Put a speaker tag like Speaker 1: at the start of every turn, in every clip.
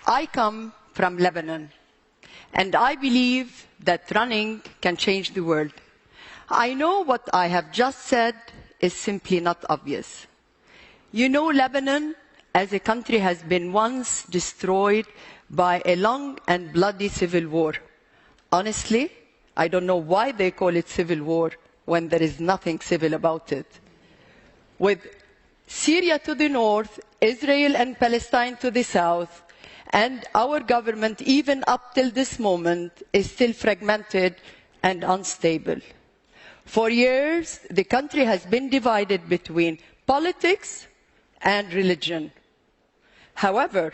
Speaker 1: I come from Lebanon, and I believe that running can change the world. I know what I have just said is simply not obvious. You know, Lebanon, as a country, has been once destroyed by a long and bloody civil war. Honestly, I don't know why they call it civil war when there is nothing civil about it. With Syria to the north, Israel and Palestine to the south, and our government, even up till this moment, is still fragmented and unstable. For years, the country has been divided between politics and religion. However,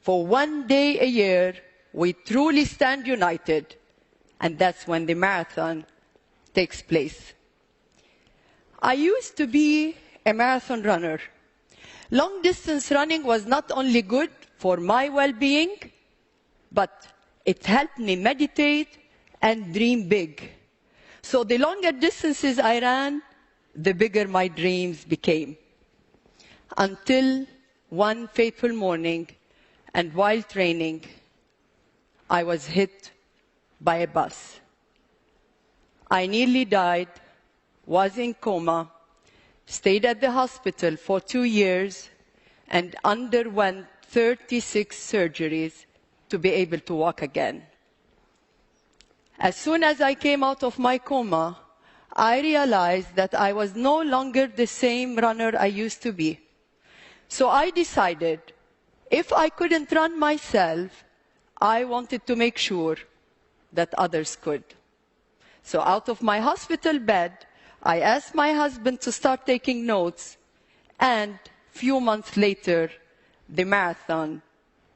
Speaker 1: for one day a year, we truly stand united, and that's when the marathon takes place. I used to be a marathon runner. Long-distance running was not only good for my well-being, but it helped me meditate and dream big. So the longer distances I ran, the bigger my dreams became. Until one fateful morning, and while training, I was hit by a bus. I nearly died, was in coma, stayed at the hospital for 2 years, and underwent 36 surgeries to be able to walk again. As soon as I came out of my coma, I realized that I was no longer the same runner I used to be. So I decided, if I couldn't run myself, I wanted to make sure that others could. So out of my hospital bed, I asked my husband to start taking notes, and a few months later, the marathon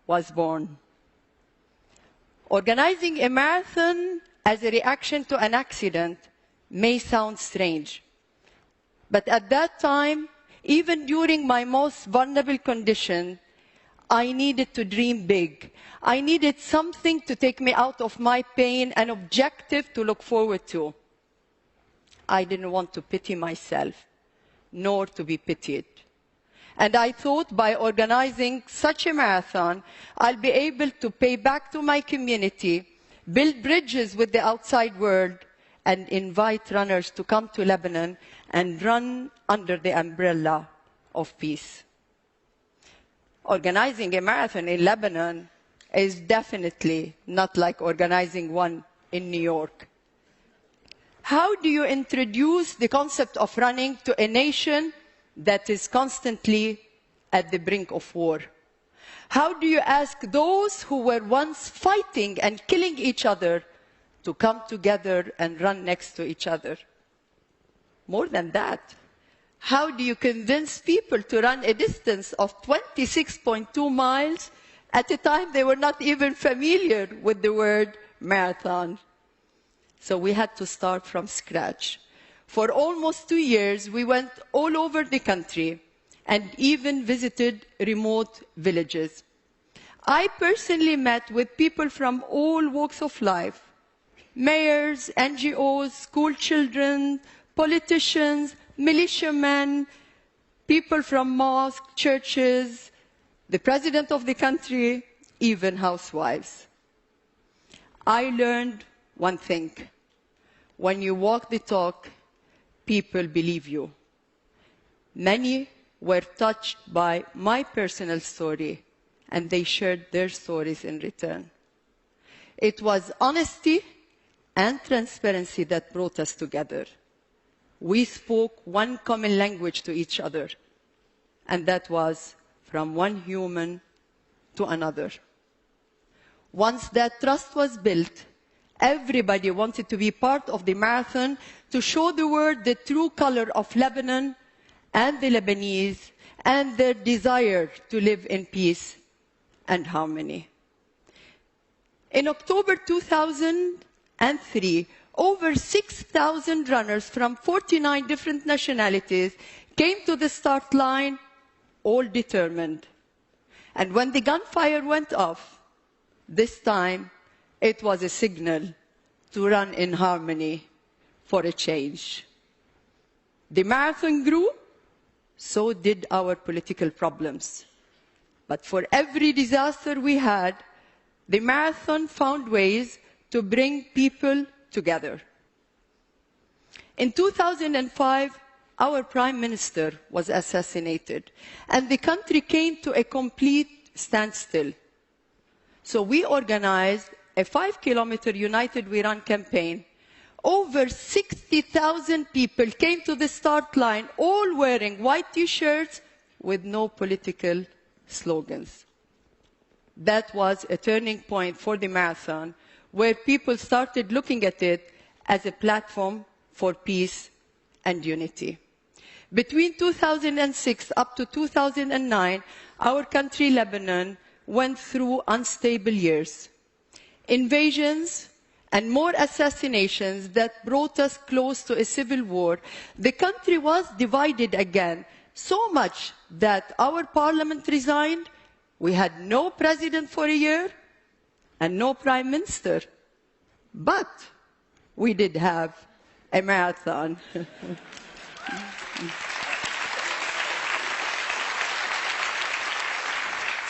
Speaker 1: was born. Organizing a marathon as a reaction to an accident may sound strange. But at that time, even during my most vulnerable condition, I needed to dream big. I needed something to take me out of my pain, an objective to look forward to. I didn't want to pity myself, nor to be pitied. And I thought by organizing such a marathon, I'll be able to pay back to my community, build bridges with the outside world, and invite runners to come to Lebanon and run under the umbrella of peace. Organizing a marathon in Lebanon is definitely not like organizing one in New York. How do you introduce the concept of running to a nation that is constantly at the brink of war? How do you ask those who were once fighting and killing each other to come together and run next to each other? More than that, how do you convince people to run a distance of 26.2 miles at a time they were not even familiar with the word marathon? So we had to start from scratch. For almost 2 years, we went all over the country and even visited remote villages. I personally met with people from all walks of life: mayors, NGOs, school children, politicians, militiamen, people from mosques, churches, the president of the country, even housewives. I learned one thing: when you walk the talk, people believe you. Many were touched by my personal story, and they shared their stories in return. It was honesty and transparency that brought us together. We spoke one common language to each other, and that was from one human to another. Once that trust was built, everybody wanted to be part of the marathon to show the world the true color of Lebanon and the Lebanese and their desire to live in peace and harmony. In October 2003, over 6,000 runners from 49 different nationalities came to the start line, all determined. And when the gunfire went off, this time it was a signal to run in harmony for a change. The marathon grew, so did our political problems. But for every disaster we had, the marathon found ways to bring people together. In 2005, our Prime Minister was assassinated, and the country came to a complete standstill. So we organized a 5-kilometer United We Run campaign. Over 60,000 people came to the start line, all wearing white T-shirts with no political slogans. That was a turning point for the marathon, where people started looking at it as a platform for peace and unity. Between 2006 up to 2009, our country, Lebanon, went through unstable years. Invasions and more assassinations that brought us close to a civil war. The country was divided again, so much that our parliament resigned. We had no president for a year and no prime minister. But we did have a marathon.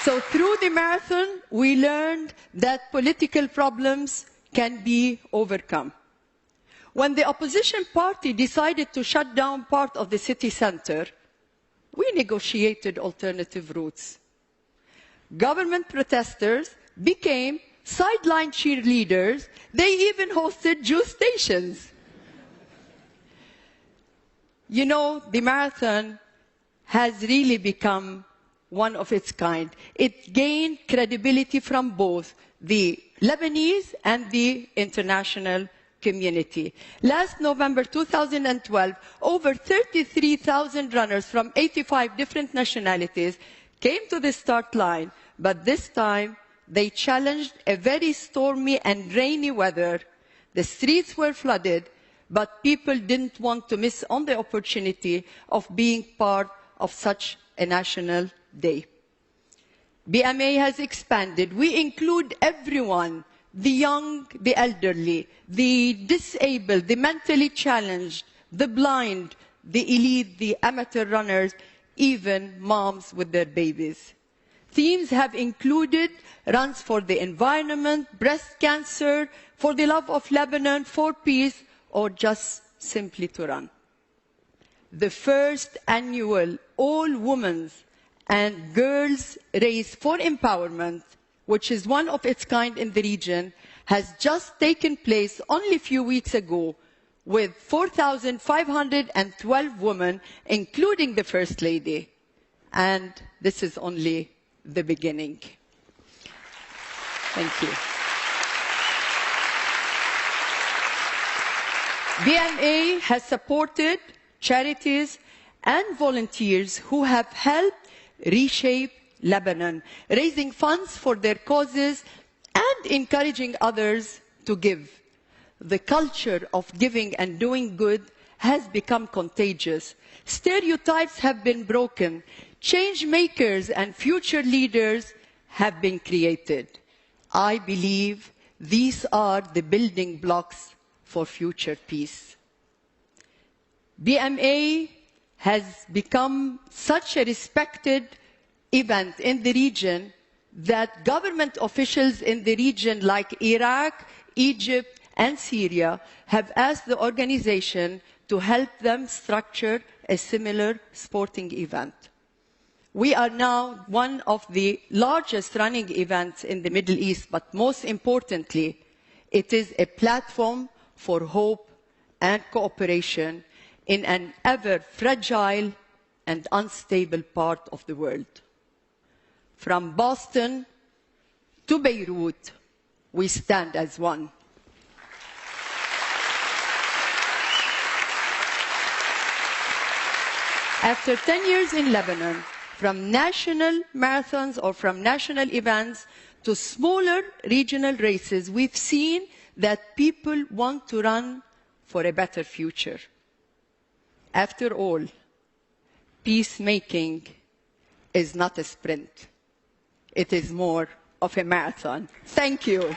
Speaker 1: So through the marathon, we learned that political problems can be overcome. When the opposition party decided to shut down part of the city center, we negotiated alternative routes. Government protesters became sideline cheerleaders. They even hosted juice stations. You know, the marathon has really become one of its kind. It gained credibility from both the Lebanese and the international community. Last November 2012, over 33,000 runners from 85 different nationalities came to the start line, but this time they challenged a very stormy and rainy weather. The streets were flooded, but people didn't want to miss on the opportunity of being part of such a national day. BMA has expanded. We include everyone, the young, the elderly, the disabled, the mentally challenged, the blind, the elite, the amateur runners, even moms with their babies. Themes have included runs for the environment, breast cancer, for the love of Lebanon, for peace, or just simply to run. The first annual all-women's and girls' race for empowerment, which is one of its kind in the region, has just taken place only a few weeks ago with 4,512 women, including the First Lady. And this is only the beginning. Thank you. BMA has supported charities and volunteers who have helped reshape Lebanon, raising funds for their causes and encouraging others to give. The culture of giving and doing good has become contagious. Stereotypes have been broken. Change makers and future leaders have been created. I believe these are the building blocks for future peace. BMA has become such a respected event in the region that government officials in the region like Iraq, Egypt, and Syria have asked the organization to help them structure a similar sporting event. We are now one of the largest running events in the Middle East, but most importantly, it is a platform for hope and cooperation in an ever fragile and unstable part of the world. From Boston to Beirut, we stand as one. After 10 years in Lebanon, from national marathons or from national events to smaller regional races, we've seen that people want to run for a better future. After all, peacemaking is not a sprint. It is more of a marathon. Thank you.